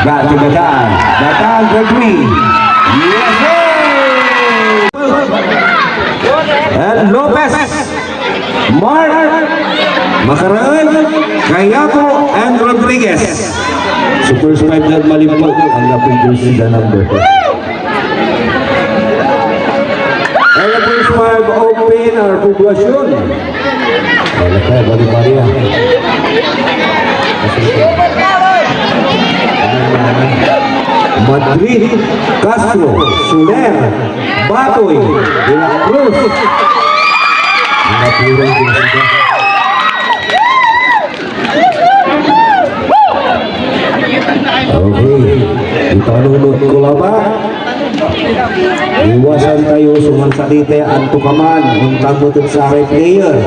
Got to Bataan. Bataan for 3. Yes, sir! And Lopez. Mark. Makaraan. Kayapo and Rodriguez. So first 5 na malimpag ang napindol sila number. And the first 5 open our poblasyon. Wala kaya, bali-bali. Madrid, Castro, Soler, Batoy, De La Cruz. Okay, itanunod ko lang ba? Iwasan tayo sumansalite ang tukaman ng tagutod sa aking player.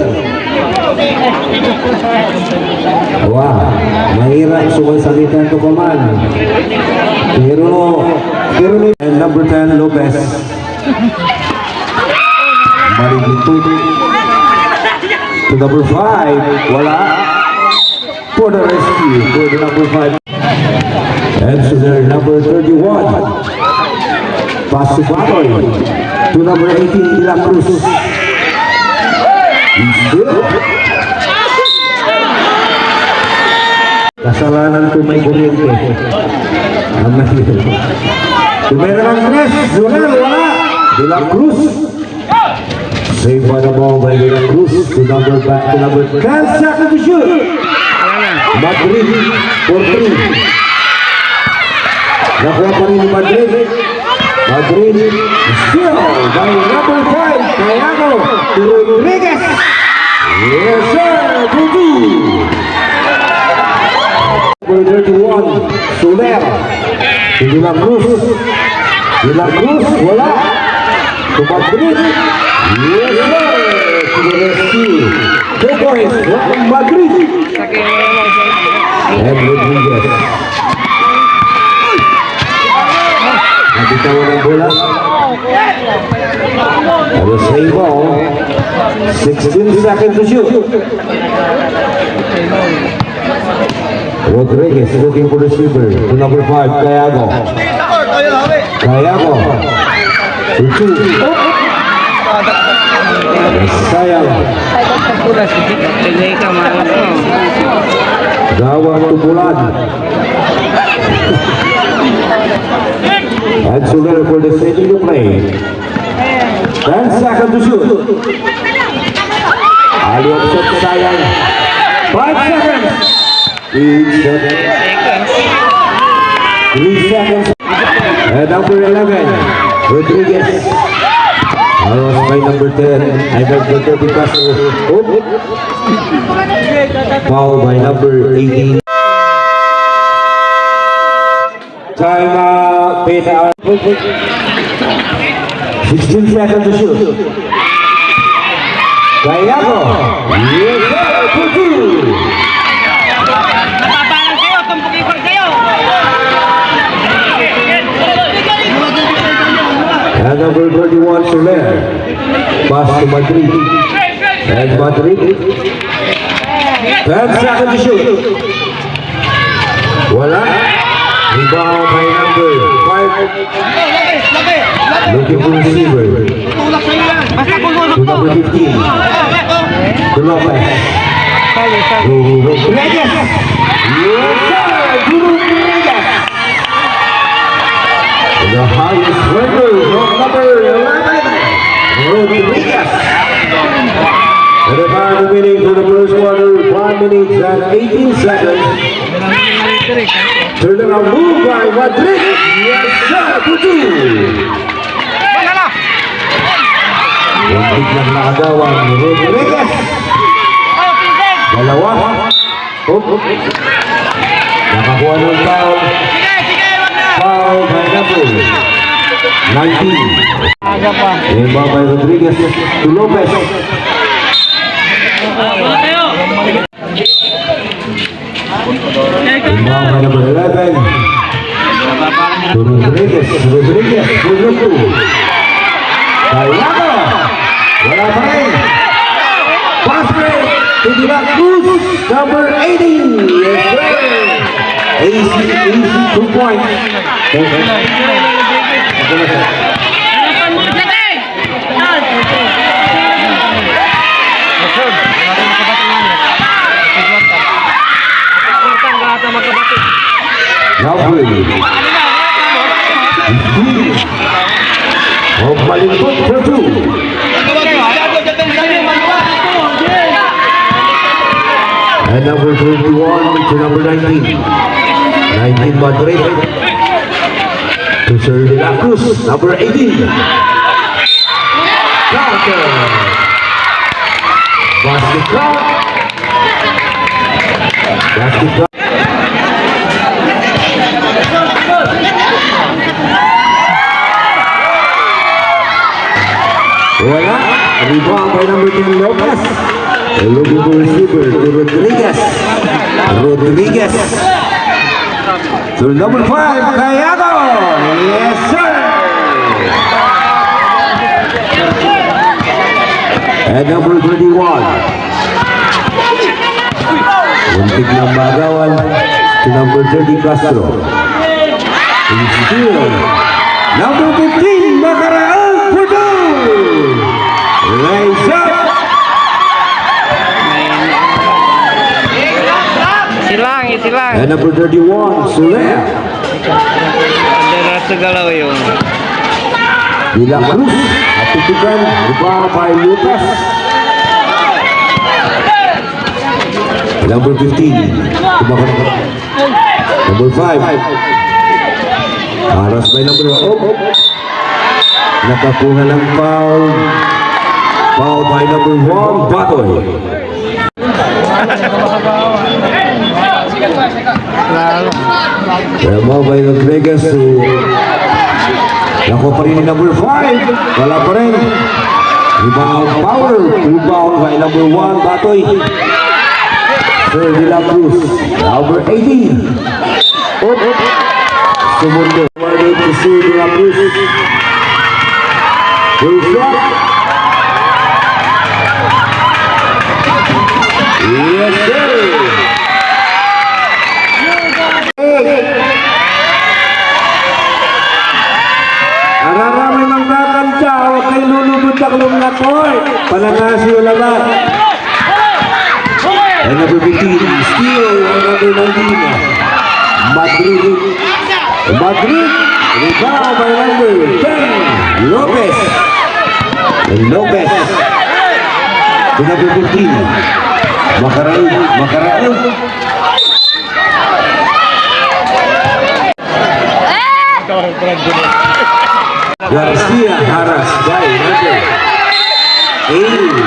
Wow, mahirap sumansalite ang tukaman. Pero and number 10, Lopez. Marigitod. To number 5, wala. For the rescue, for the number 5. And so there, number 31. Pass to Batoy. To number 18, De La Cruz. Kasalanan ko may kuryente. Tumera ng tres, Zonel, wala. De La Cruz. Save by the ball by De La Cruz. To number 10, second to shoot. Madrid for 3. Nakuha pa rin ni Madrid. Madrid still by number 5, Cayano to Rodriguez. Yes, sir, Budu. Number 31, Soler. De La Cruz. De La Cruz, wala. To Madrid. Yes, sir, to the rescue. 2 points from Madrid. And Rodriguez. Nabitawan ang bola. The same ball. 16 seconds to shoot. Rodriguez looking for the receiver. To number 5, Cayago. Cayago. To 2. Sayang. Gawang tubulan. And Soler for the setting to play. 10 seconds to shoot. Ali offset, sayang. 5 seconds. 3 seconds. And number 11, Rodriguez. Aros by number 10. I got the 30 Castro. Foul by number 18. Time out. 16 seconds to shoot. Gayago. Yes, sir. Putu. Napapalang kayo, tumpukipag kayo. And number 31, Soler. Pass to Madrid. And Madrid. 10 seconds to shoot. Wala. Rebound by number 5. Looking for receiver. To number 15. To Lopez. Rodriguez. Yes, sir. Rodriguez. The highest ranker from number 11. Rodriguez. And the time remaining for the first quarter, 5 minutes and 18 seconds. Turn around move by Rodriguez. Yes, sir. Putu. Muntik ng nakagawan ni Rodriguez. Dalawa. Nakakuha ng foul. Foul by number 19. Iba by Rodriguez to Lopez. Iba by number 11. To Rodriguez. Rodriguez. Cayago. Wala pa rin. Pass break to De La Cruz. Number 18. Yes, sir. Ace easy 2 points. Now Brady. Oh, Malingkot for 2. And number 21 to number 19. 19 Madrid. To Sir De La Cruz, number 18. Counter. Basket count. Basket count. Wala. Rebound by number 10 Lopez. Looking for receiver to Rodriguez. Rodriguez. To number 5, Cayado. Yes, sir. And number 21. Muntik ng bagawan to number 30, Castro. And still, number 15, Macaraan for 2. Rise up. Silang. And number 31, Soler. Ada rasa galau yun. De La Cruz. Atutukan. Rebound by Lucas. Number 15. Number 5. Aras by number 0. Nakakuha ng foul. Foul by number 1, Batoy. Remo by Rodriguez to nakuha pa rin ni number 5. Wala pa rin. Rebound power. Rebound by number 1, Batoy. Sir De La Cruz. Number 18. Sumundo. Number 8 to Sir De La Cruz. Full shot. Yes, sir. Araramay mang kakantsa, huwag kayo lulubot sa kulong na koy. Palangasi o laban. And number 15, still ang number 19. Madrid. Rebound by number 10, Lopez. And Lopez. To number 15, Macarao. Garcia Haras by number 8.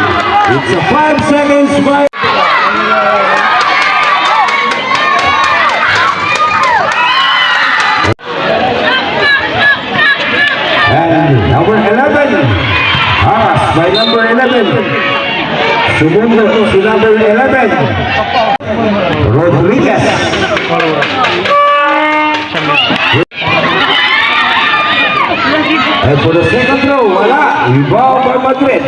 It's a 5 seconds by and number 11 Haras by number 11. Sumundo to number 11 Rodriguez. And for the second throw, wala. Rebound by Madrid.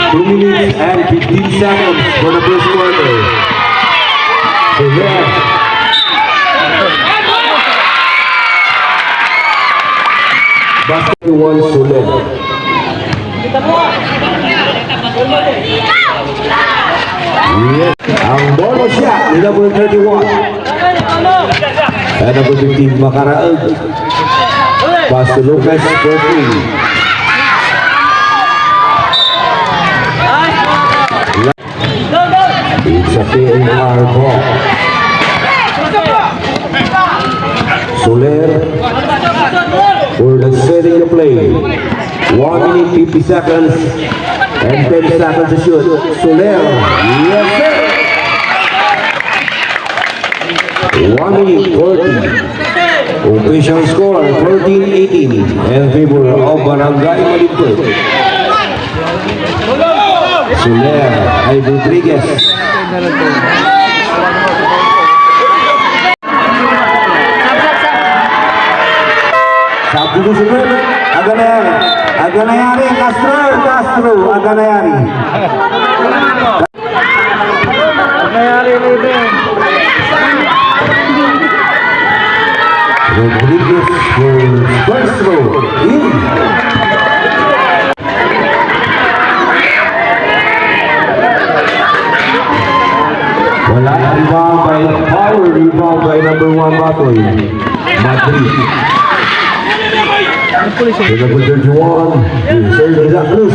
2 minutes and 15 seconds for the first quarter. So there. Basketball Soler. Yes. Ang bolo shot ni number 31. And number 15, Macarao. Pass to Lucas for 3. It's a PNR ball. Soler for the setting the play. 1 minute 50 seconds and 10 seconds to shoot. Soler, yes sir. 1 minute 40. Official score 14-18 in favor of Barangay Malingkot. Soler ay Rodriguez. Sabi ko Soler, aga na yari, Castro, aga na yari. Nangyari ulit. Rodriguez for first throw. In. Wala rebound by power rebound by number 1 Batoy. Madrid. To number 31, Sergio De La Cruz.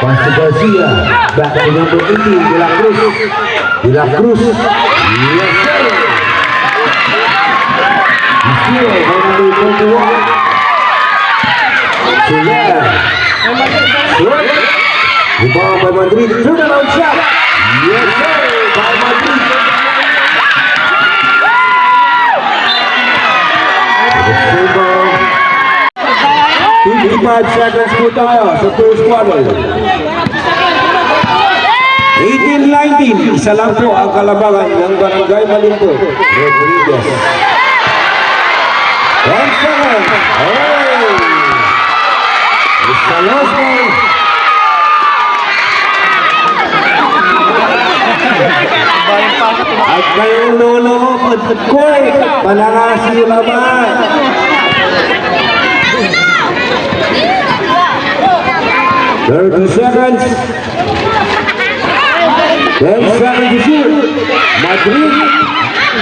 Pass to Garcia. Back to number 18, De La Cruz. De La Cruz. Yes, sir. Steal by number 21. Soler. Short. Rebound by Madrid. Turnaround shot. Yes, sir. By Madrid. 25 seconds po tayo sa first quarter. 18-19, isa lang po ang kalabangan ng Barangay Malimbo. Rodriguez. 1 second. Oh! Isa lost ball. At kayong lolo, koy, palangasi naman. 30 seconds. 10 seconds to shoot. Madrid.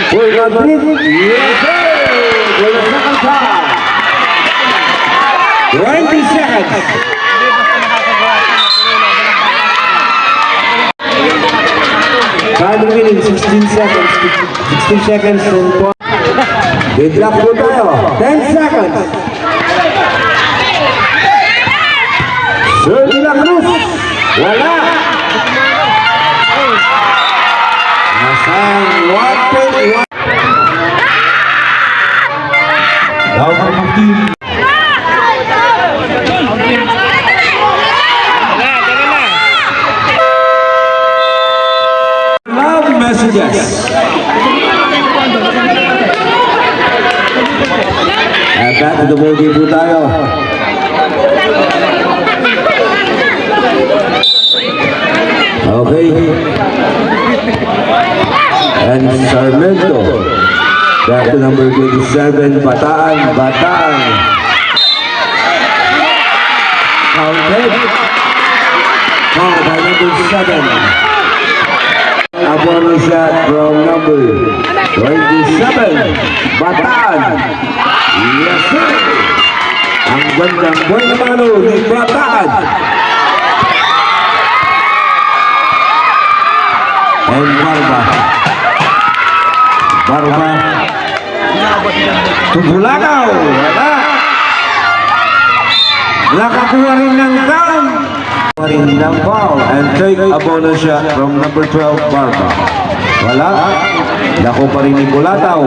For Madrid. Yes, sir. For the second time. 20 seconds. Time remaining 16 seconds. 16 seconds and deadlock po tayo. 10 seconds. Sir De La Cruz. Wala. Nasang 1.1. Down for 15. Love messages. At back to the ball game po tayo. Okay. And Sarmiento. Back to number 27, Bataan. Counted. Foul by number 7. Abono shot from number 27, Bataan. Yes, sir. Ang gandang buwan naman ni Bataan. And Barba Tugulakaw. Wala. Nakakuha rin ng down. Rin ng foul and take a bonus shot from number 12, Barba. Wala. Naku pa rin ni Kulataw.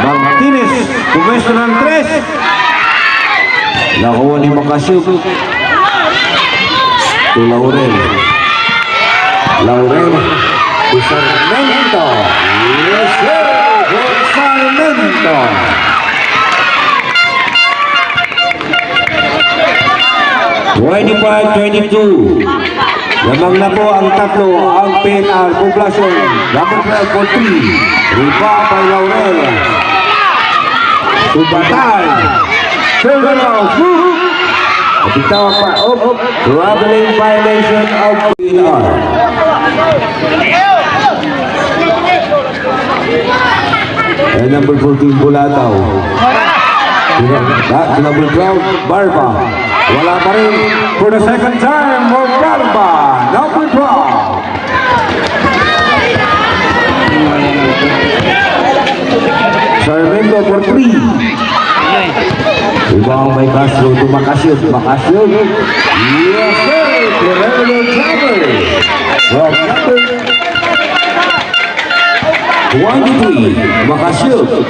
Martinez. Pumesto ng 3. Nakuha ni Makasuk. To Laurel. To Sarmiento. Yes, sir. For Sarmiento. (25-22). Lamang na po ang tatlo ang PNR Poblacion. Number 12 for 3. Rebound by Laurel. Subatan. Turnaround. Bitaw pa. Traveling violation of PNR. And number 14, Bulataw. Number 12, Barba. Wala pa rin for the second time for Barba. Number 12. Sarmiento for 3. Rebound by Castro to Macasio. Yes, sir. Guerrero Travers. From number 23, Macasio.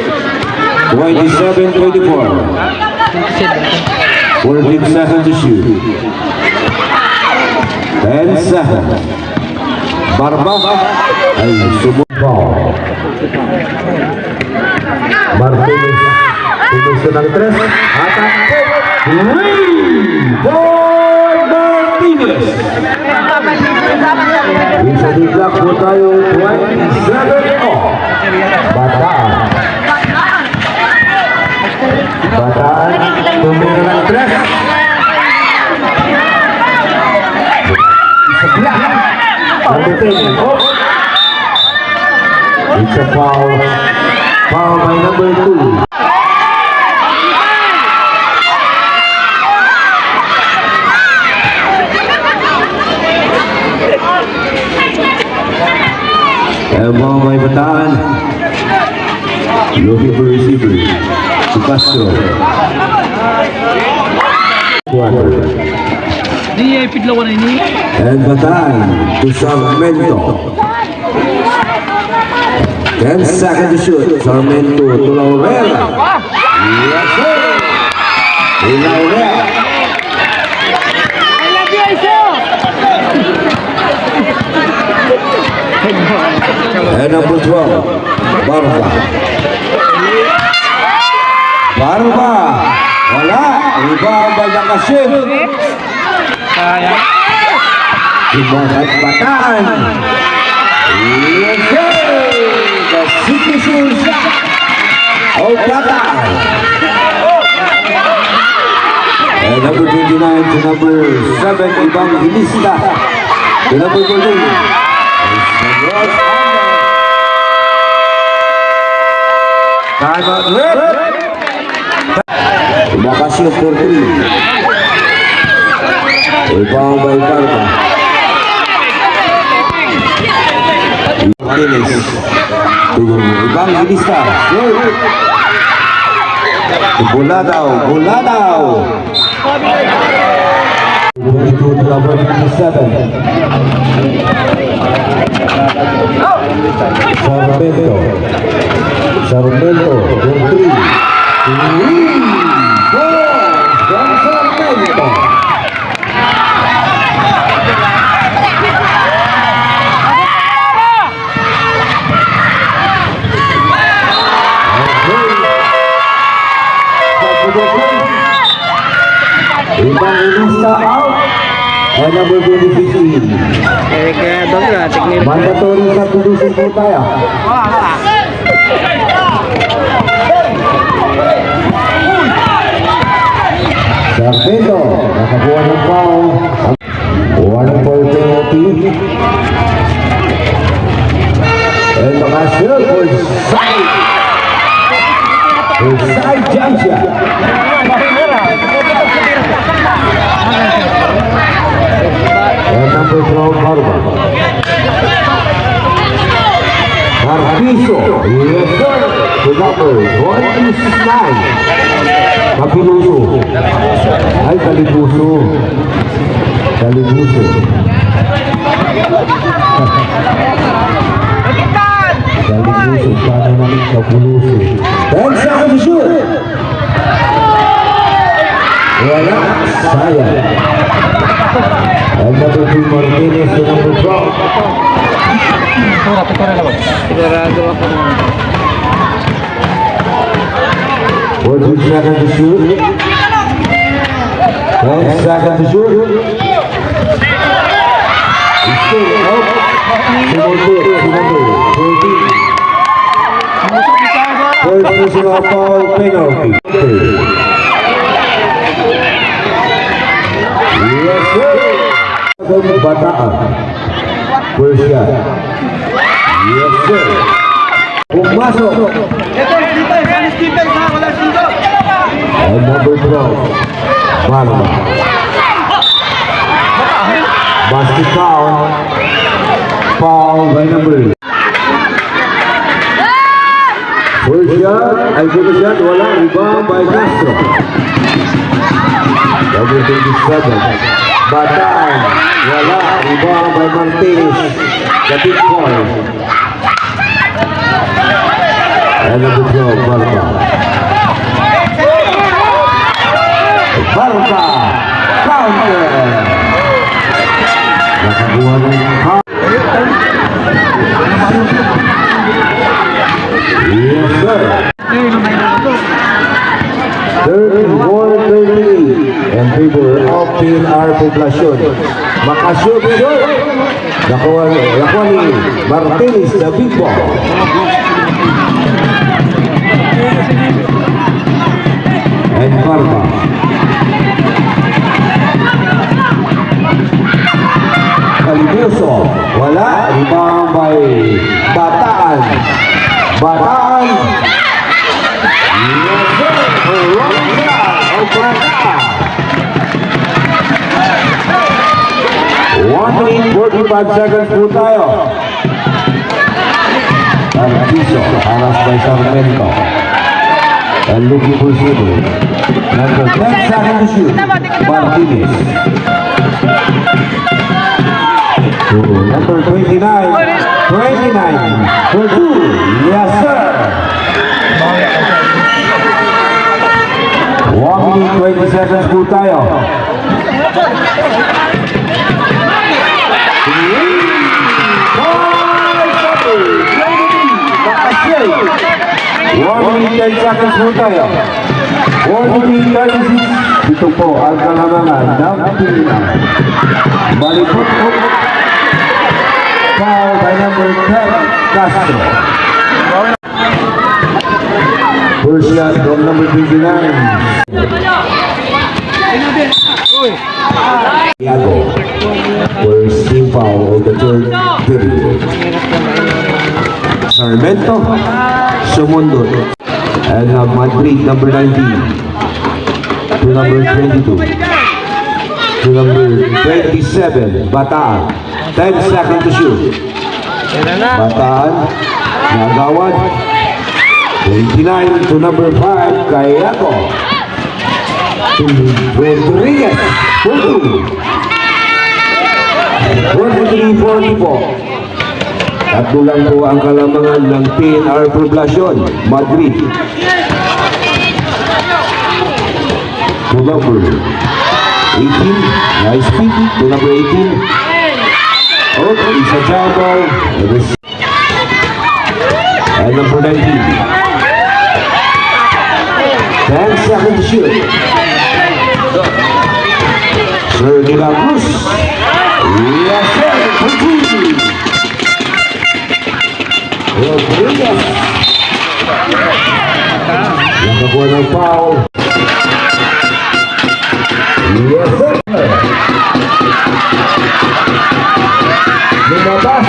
27-24. 14 seconds to shoot. 10 seconds. Barba ay sumubao. Martinez. Pumiso ng 3. Atak po. 3 for Martinez. Isa diglak po tayo 27 off. Bataan. It's a foul. Foul by number 2. And ball by Bataan. Looking for receiver. To Castro. Quarter. And Bataan to Sarmento. 10 seconds to shoot. Sarmento to Laurel. Yes, sir. To Laurel. And number 12, Barba. Barba. Wala. Rebound by Nakashim. Sayang. Ibarat Bataan. Yes, sir. The City Shoes of Bataan. And number 29 to number 7, Evangelista. To number 14. Time out left. Makasih for 3. Rebound by Barba. Martinez. Evangelista. Bola daw. 22 to number 57. Sarmento, 3. From Sarmento. Evangelista out. And number 15. Kaya doon na, tignan. Mandatory substitution po tayo. Sarmento, nakakuha ng foul. 1 for penalty. And nakasir for side. For side jump shot. And number 12, Barba. Marquiso. Yes, sir. To number 29. Kapiluso. Ay, Kalibuso. Kalibuso. Kalibuso. Paano namin Kapiluso? 10 seconds to shoot. Wala. Sayang. And number 2, Martinez to number 12. Sigurado ako. 14 seconds to shoot. 10 seconds to shoot. He's still out. Number 14. First personal foul penalty. Yes, sir. Bataan. First shot. Yes, sir. Pumasok. And number 12. Barba. Basket foul. Foul by number. First shot. Ay, good shot. Wala. Rebound by Castro. Number 27. Bataan. Wala. Rebound by Martinez. The big ball. And number 12, Barba. Barba. Counter. Nakakuha ng yes, sir. 34-30 in favor of PNR Poblacion. Makashoot shot. Nakuha ni Martinez the big ball. And Barba. Kalibuso. Wala. Rebound by Bataan. Bataan. Yes, sir. Rosa. Obrata. 1 minute 45 seconds po tayo. Arquizo, haras by Sarmiento. And looking for Sino. Number 10 seconds to shoot. Martinez. To number 29. 29. For 2. Yes, sir. 1 minute 20 seconds po tayo. 1 minute 10 seconds po tayo. 1 minute 36. Ito po ang kalamangan ng Pilipinas. Balipot po. Foul by number 10, Castro. First shot from number 29. Iago. First team foul of the third period. Sarmiento. Sumundot. And Madrid, number 19. To number 22. To number 27, Bataan. 10 seconds to shoot. Bataan. Nagawad. 29 to number 5, Kayako. To Rodriguez. 43-44. Tatlo lang po ang kalamangan ng PNR Poblacion, Madrid. To number 18, nice pick. To number 18. Okay, isa jumper. And number 19. 10 seconds to shoot. Sir De La Cruz. Yes, sir. Rodriguez. Nakakuha ng foul. Yes, sir. Lumabas.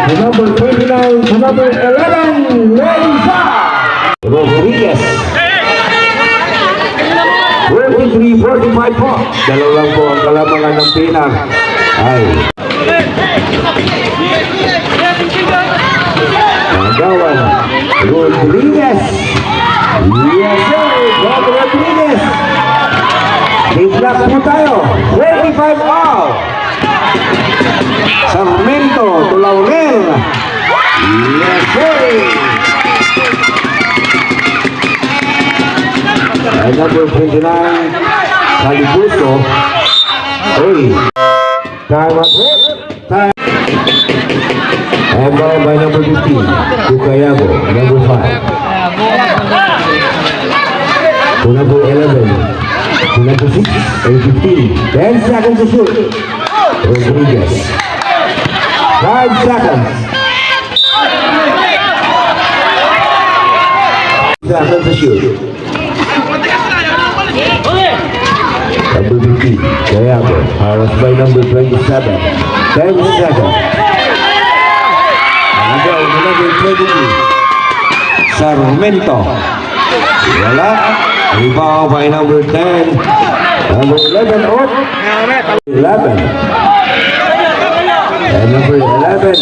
To number 29, to number 11, Lenza. Rodriguez. 43-45 po. Dalawang po ang kalamangan ng Pinar. Ay. Nagawan. Rodriguez. Yes, sir. Bob Rodriguez. Big-block po tayo. 45 all. Sarmiento to Laurel. Yes, sir. And number 29, Calibuso. Hey. Time up. Time. And by number 15, Tucayago, number 5. To number 11, to number 6, and 15. 10 seconds to shoot. Rodriguez. 5 seconds. Seconds to shoot. Number 15, Gayago, harassed by number 27. 10 seconds. Number 22, Sarmiento. Wala. Rebound by number 10. Number 11, oh. 11. And number 11.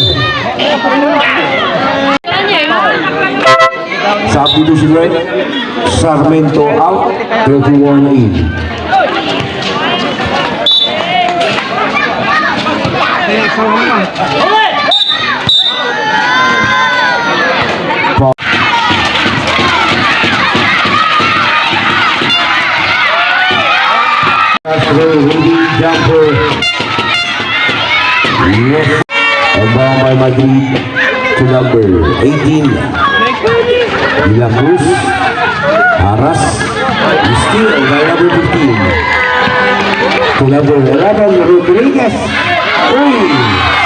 Substitution rate. Sarmiento out. 31 in. Windy jumper. Yes. Abang by Madrid to number 18. De La Cruz. Haras. Steal by number 15. To number 11, Rodriguez. Uy!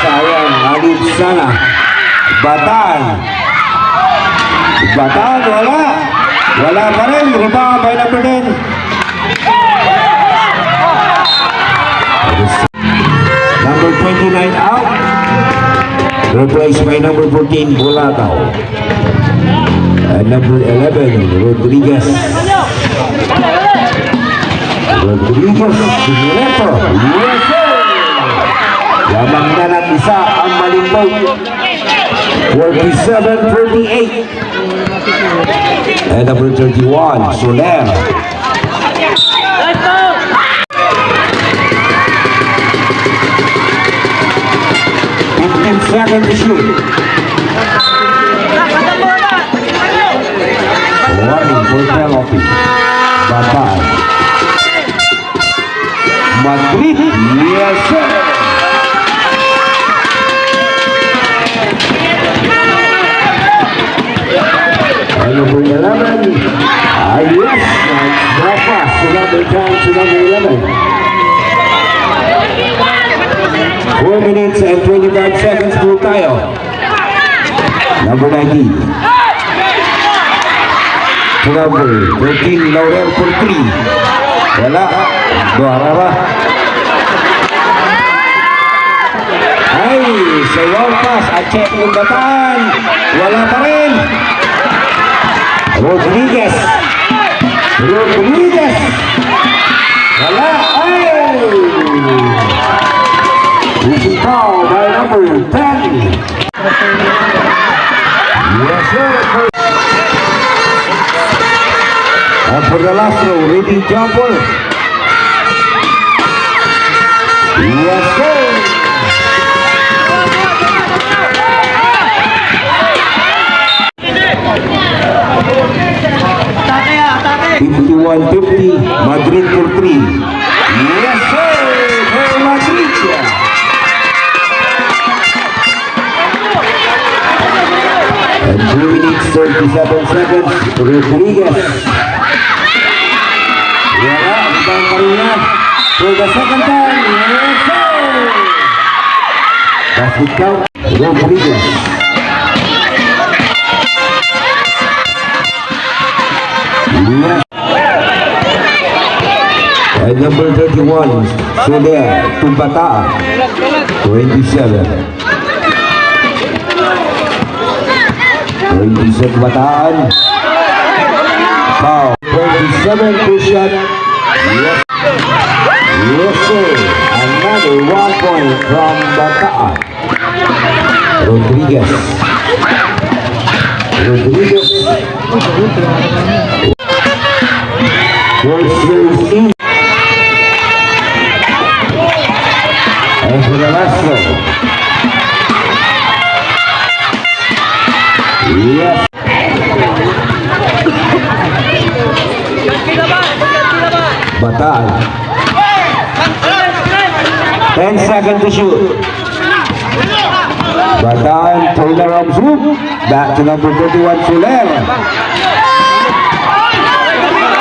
Sayang, agad sana. Bataan. Bataan, wala. Wala pa rin. Rebound by number 10. Number 29 out. Replaced by number 14, Bulataw. And number 11, Rodriguez. Rodriguez, Sinuleto. Yes, sir! Lamang na ng isa ang Malimbog. 47-38. And number 31, Soler. 15 seconds to shoot. Warning for penalty. Batay. Madrid. Yes, sir. And number 11. Yes. Drop pass to number 10 to number 11. 4 minutes and 25 seconds po tayo. Number 19. To number 13, Laurel for 3. Wala. Duarara. Ay, sa long pass. At check ng Bataan. Wala pa rin. Rodriguez. Rodriguez. Wala. Ay! This is foul by number 10. Yes, sir. And for the last row, ready jumper. Yes, sir. Atake. 51-50, Madrid for 3. Yes, sir. For Madrid. And 2 minutes 37 seconds. Rodriguez. Wala, ibang Marina. For the second time. Yes, sir. Basket count. Rodriguez. Yes. And number 31, Soler, Tumbata. 27. 27 Bataan. Foul. 27 push shot. Yes. Yes, sir. Another 1 point from Bataan. Rodriguez. Rodriguez. First series in. And for the last one. Yes. Bataan. 10 seconds to shoot. Bataan, turner arm swoop. Back to number 31, Soler.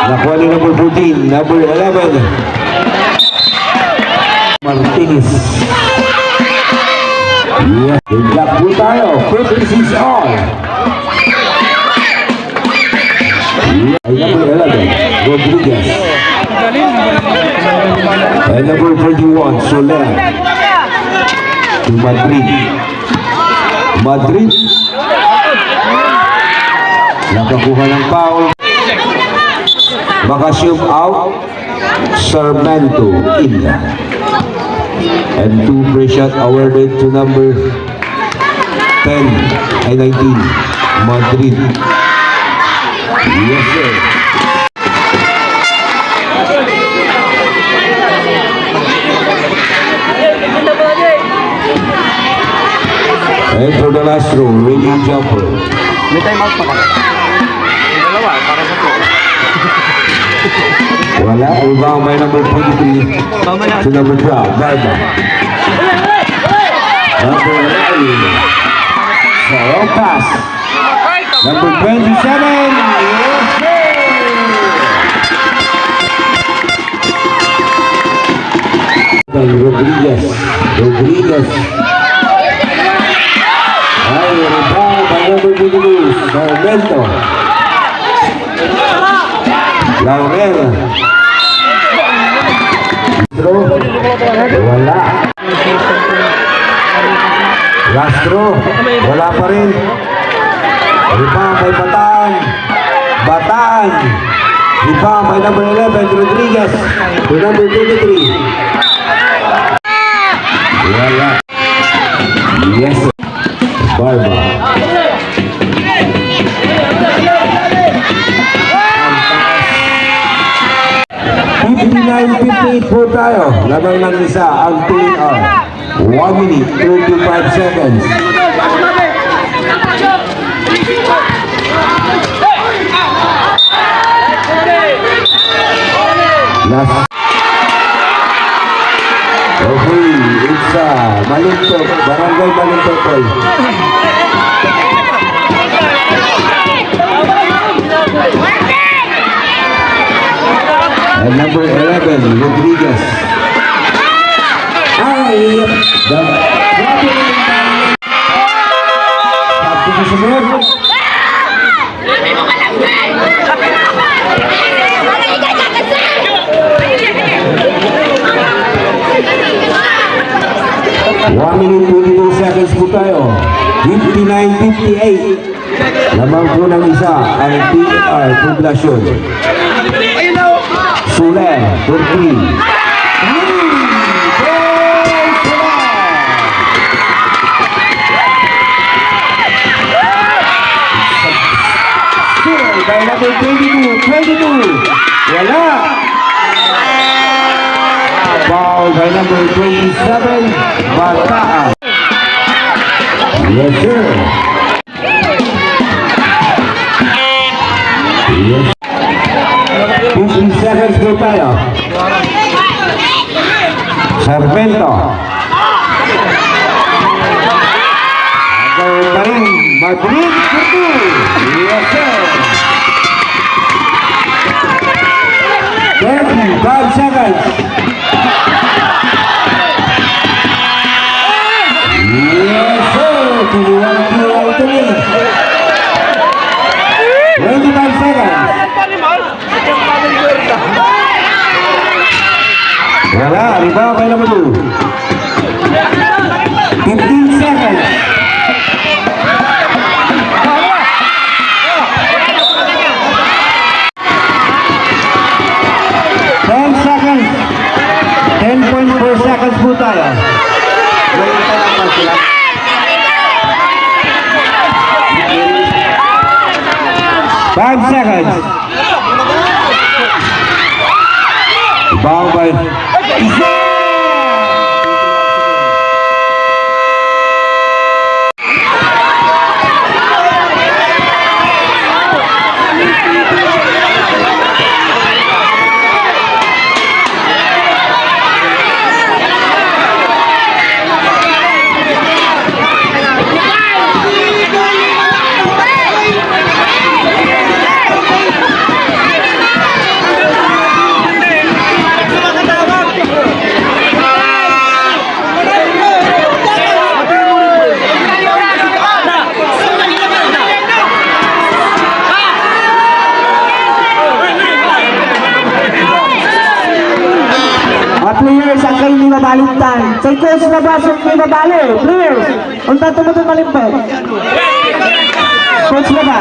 Nakuha ni number 14, number 11. Martinez. Yes. Good luck po tayo. 56 all. Ay, number 11, Rodriguez. And number 31, Soler. To Madrid. Madrid. Nakakuha ng foul. Makashoot out. Sarmento in. And 2 free shot awarded to number 10 ay 19, Madrid. Yes, sir. And for the last row, ready jumper. May time out pa ka. May dalawa, para sa to. Wala, rebound by number 23 to number 12, Barba. Number 9. So, long pass. Number 27. Yes, sir. Rodriguez. Rodriguez. Ay, rebound by number 22, Sarmento. Laurel. Wala. Castro, wala pa rin. Rebound by Bataan. Bataan. Rebound by number 11, Rodriguez. To number 23. Wala. Yes. Barba. 59-58 po tayo. Lamang ng isa ang PNR. 1 minute, 35 seconds. Last. Okay, it's Malintok, Barangay Malintok. And number 11, Rodriguez. Ay, the Sabi ko sa mga. One minute, 22 seconds po tayo. 59-58. Lamang po ng isa ang PNR Poblasyon. Suler, Turki. Suler by number 22. Wala. Foul by number 27, Bataan. Yes, sir. Yes. 50 seconds po tayo. Sarvento. Agaw pa rin. Madrid. Yes, sir. 35 seconds. Yes, sir. 21 to me. 25 seconds. Wala, riba kay naman mo. 15 seconds. Seconds. 10.4 seconds po tayo. Malita lang ba sila? Five seconds. Bound by players ang kayo ni Mabalintan. Sa coach na basok ni Mabali. Players, ang tatumutong malimpay. Coach na ba?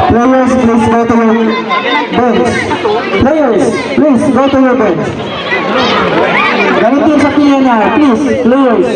Players, please go to your bench. Players, please go to your bench. Gamitin sa PNR, please, players.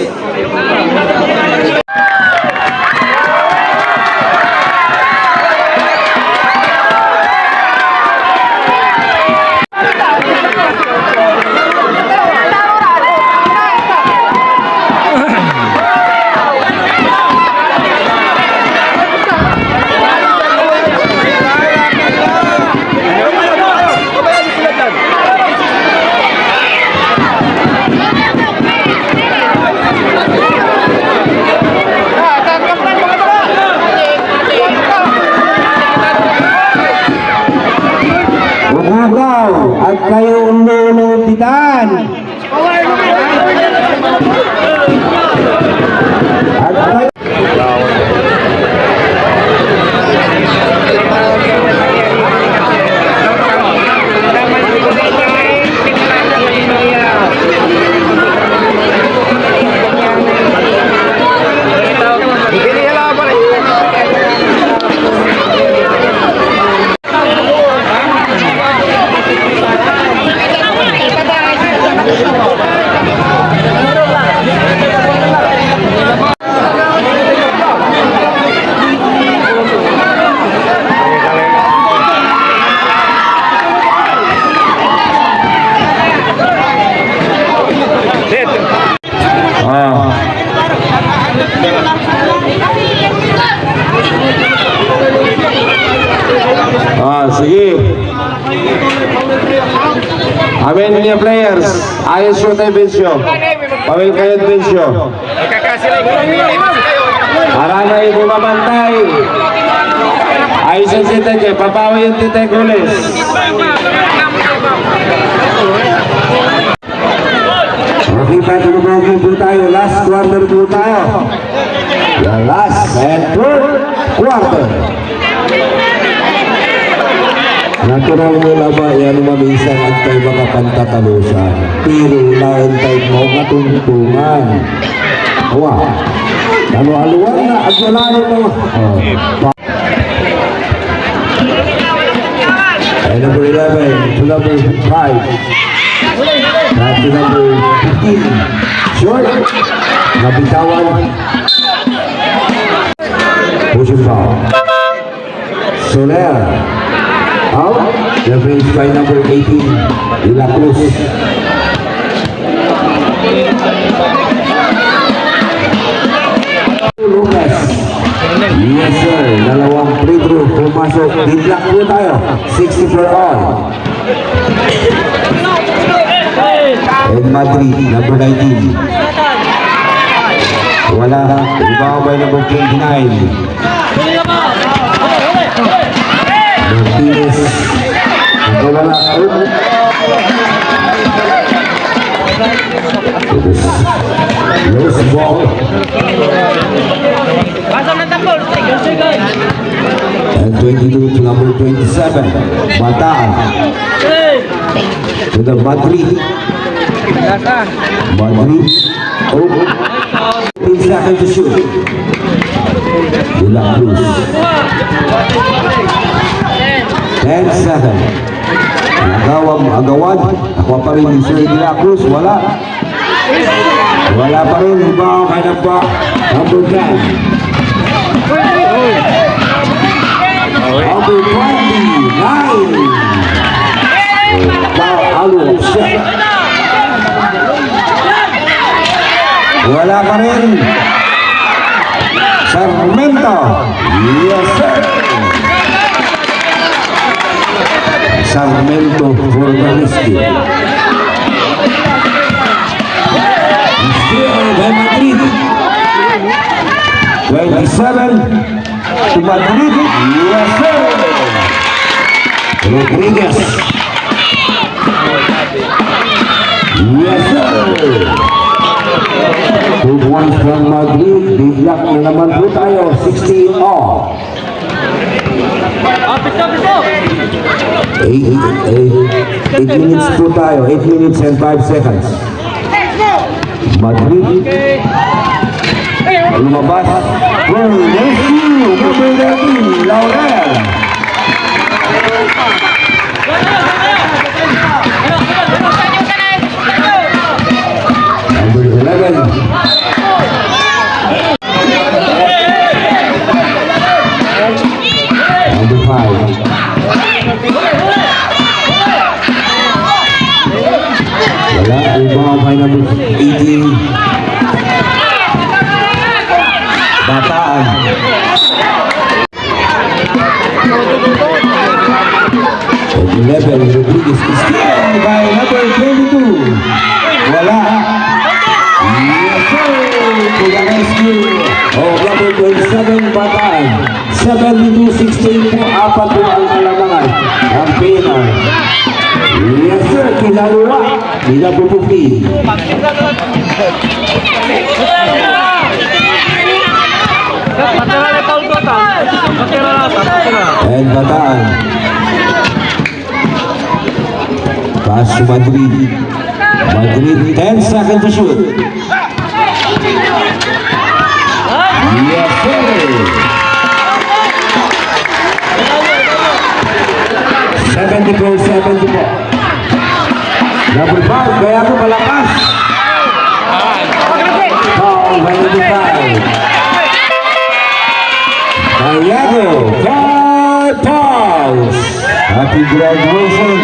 Bibitan. At sige. Amin niya players. Ayos yung tayo bensyo. Pamil kayo bensyo. Para na ibu mamantay. Ayos yung sitay kayo. Papawi yung titay gulis. Okay, patulogin po tayo. Last quarter po tayo. The last and third quarter. Natural mo ba yan mamisan at tayo makapantatalusan. Pero naantay mo katungtungan. Wow. Ano-aluan na. Agwalain mo. Ay, number 11 to number 5. At to number 15. Short. Nabitawan. Pushing foul. Soler. Out. Reference by number 18. De La Cruz. Lucas. Yes sir. Dalawang free throw. Pumasok. Di-block po tayo. 60 for all. Ed Madrid. Number 19. Wala. Rebound by number 29. Martinez. Wala. Loose ball. And 22 to number 27. Bataan. To the Madrid. Madrid. Oh. 15 seconds to shoot. De La Cruz. 10 seconds. Agawan. Ako pa rin si De La Cruz. Wala. Wala pa rin. Iba kay nagpa. Number 10. Number 29. Alo. Wala pa rin. Sarmiento. Yes sir. Sarmiento for the rescue. Still by Madrid. 27 to Madrid. Yes sir. Rodriguez. Yes sir. 2 points from Madrid. Biblock na naman po tayo. 16 all. 8 minutes po tayo. 8 minutes and 5 seconds. Madrid. Lumabas. For rescue. Number 13. Laurel. Number 11. Number 5. Wala, ibang kay number 18. Bataan. And 11, Rodriguez is killed by number 22. Wala. Yes sir, to the rescue of number 27, Bataan. 72-16 po, apat po ang kalamangan. Ang pina. Yes sir, kinalura. ni number 15. And Bataan. Pass to Madrid. Madrid, 10 seconds to shoot. Yes, sir. 74. Number 5, kaya ako malakas. Foul by number 5. Gallego, 5 fouls. Happy graduation.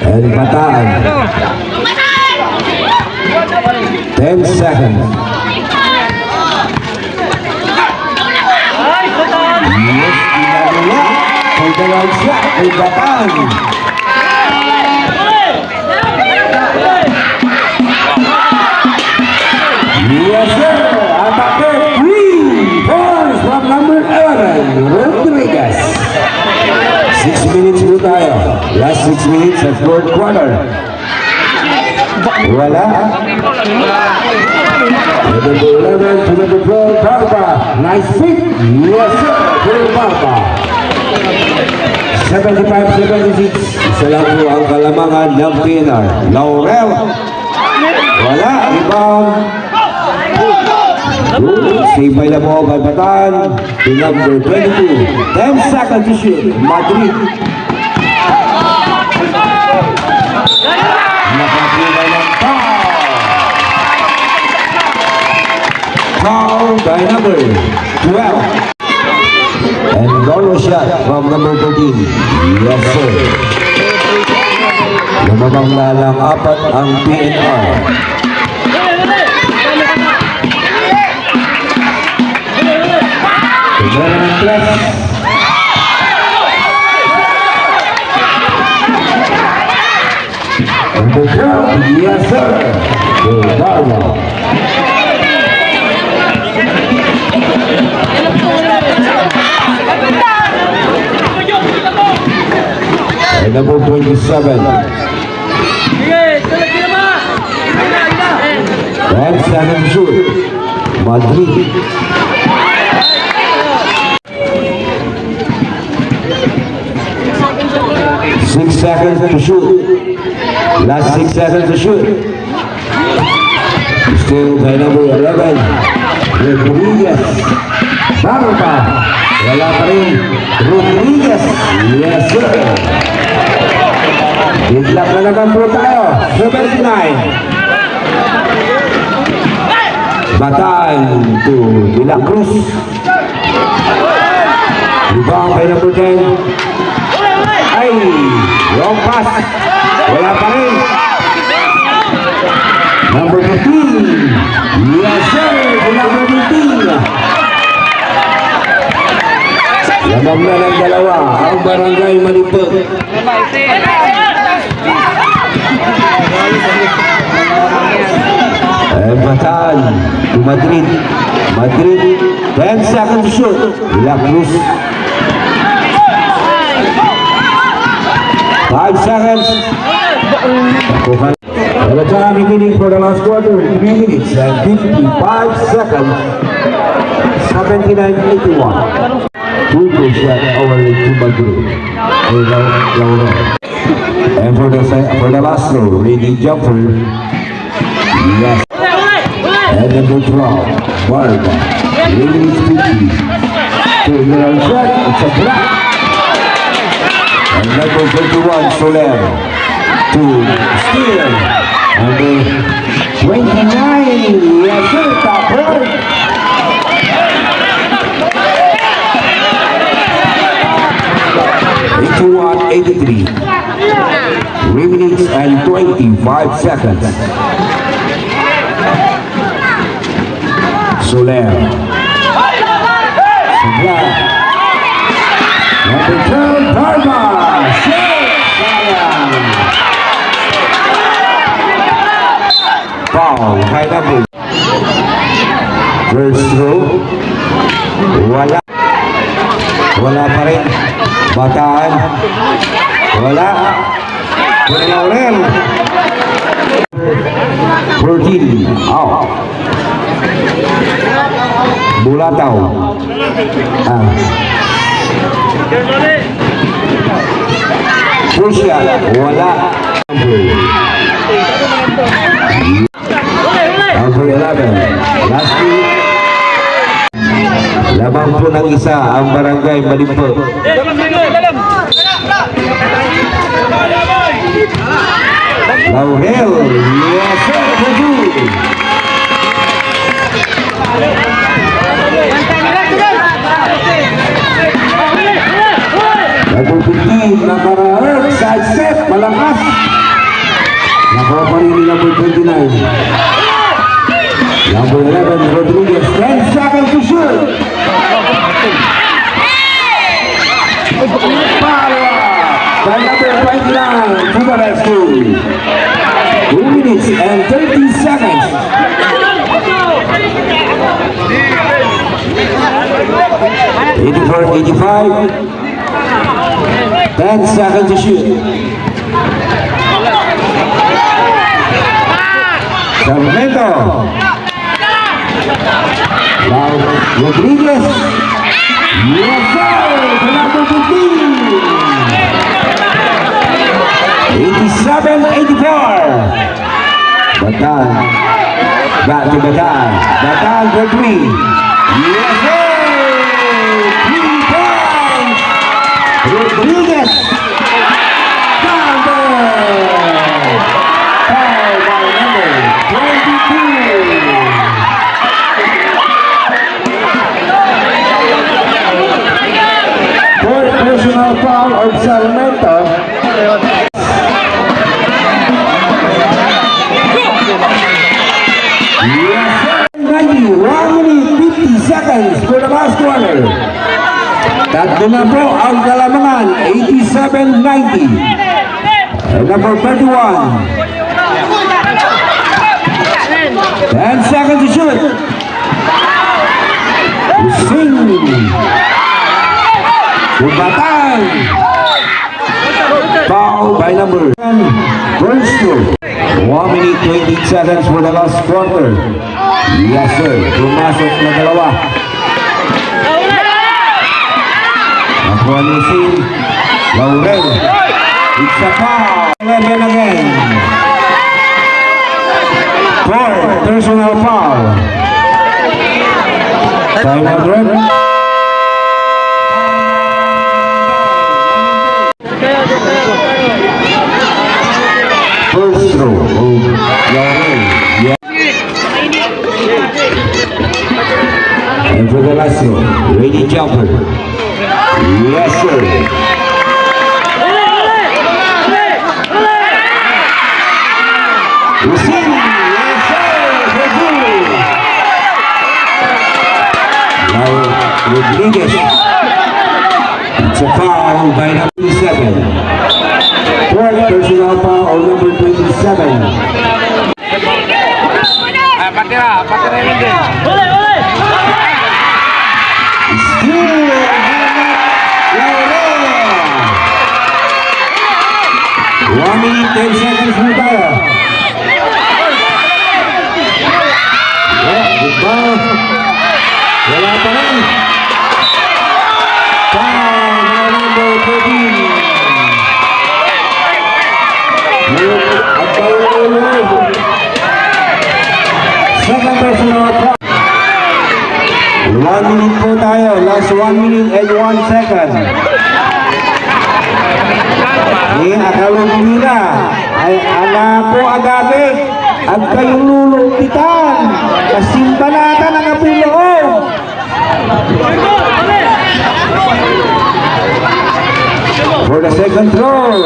And Bataan. 10 seconds. Yes, ginagawa. May dalawang shot. May Bataan. Yes, sir. Attacker 3 points from number 11, Rodriguez. 6 minutes po tayo. Last 6 minutes of fourth quarter. Wala. Number 11 to number 12, Barba. Nice pick. Yes, sir. Phil Barba. 75-76. Isa lang po ang kalamangan ng PNR. Laurel. Wala. Rebound. Save by the ball by Bataan to number 22. 10 seconds to shoot. Madrid. Nakakuha ng foul. Foul by number 12. And Lolo shot from number 13. Yes, sir. Lumabang na lang apat ang PNR. Yes, sir. Barba. And number 27. 10 seconds shoot. Madrid. Six seconds to shoot. Last 6 seconds to shoot. Still by number 11. Rodriguez. Barba. Wala pa rin. Rodriguez. Yes, sir. Good luck na naman po tayo. 79. Bataan to De La Cruz. Rebound by number 10. Ay, wrong pass. Wala pa rin. Number 15. Yes, sir. Number 15. Lamang na ng dalawa. Ang Barangay Malipot. And Bataan to Madrid. Madrid, 10 seconds to shoot. De La Cruz. 5 seconds. By the time beginning for the last quarter, 3 minutes and 55 seconds. 79-81. Two shot over to Madrid. And for the last row, leading jumper. Yes. And number 12, Barba. Leading 50. So the shot, it's a block. And number 21, Soler. To steal. Number 29, yes sir, Topper. $81-83. 3 minutes and 25 seconds. Soler. Soler. Number 12, Barba. Sayang. Foul, high number. First row. Wala. Wala pa rin. Bataan. Wala. Laurel. 14. Out. Bulataw. Pusya. Wala. Number 11. Last week. Lamang po ng isa ang barangay Malimpo. Laurel. Yes, sir. Nagpupiti, nakararap, side step, malakas. Nakuha pa rin ni number 29. Number 11, Rodriguez, 10 seconds to shoot. Power by number 29 to the rescue. 2 minutes and 30 seconds. 84-85. 10 seconds to shoot. Sarmiento. Now Rodriguez. Yes, sir. To number 15. 87-84. Batan. Back to Batan. Batan for 3. Yes, sir. 3 points. Rodriguez. Down there. Foul by number 22. Fourth personal foul of Sarmiento. Yes, sir. 1 minute 50 seconds for the last quarter. Tatlo na po ang kalamangan, 87-90. Number 31. 10 seconds to shoot. Sing. Batan. Foul by number 10. Bernstein. 1 minute 20 seconds for the last quarter. Yes, sir. Pumasok na dalawa. Nakuha ni Sin. Laurel. It's a foul. 11 again. 4 personal foul. Time out run. First throw of Laurel. Yeah. And for the last throw, ready jumper. Yes, sir. Receive. Yes, sir. For two. Now, Rodriguez. It's a foul by number 27. Fourth personal foul on number 27. Patira yun din. Still Laurel. 1 minute 10 seconds mo tayo. Goodbye. Wala pa rin. Foul by number 13. At Laurel. Second personal foul. 1 minute po tayo. Last 1 minute and 1 second. Akalong nila ay anak po agabi at kayong lulungkitan. Kasimbanatan ang apuloob. For the second throw.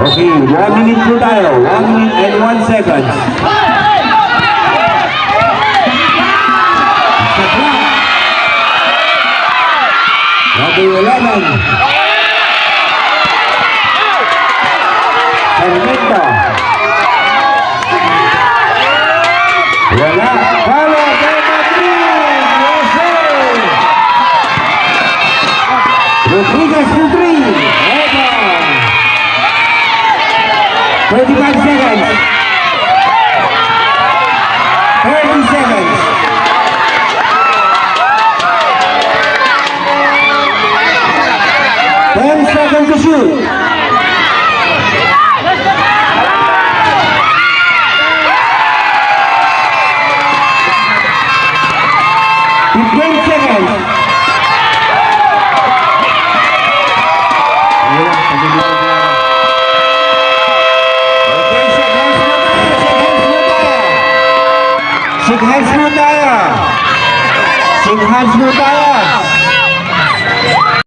Okay, 1 minute po tayo. 1 minute and 1 second. Number 11. Ernesto. Wala. Palo kay Madrid. Rodriguez for 3. Eto. 25 seconds. 30 seconds. 10 seconds to shoot. Shake hands mo tayo. Shake hands mo tayo.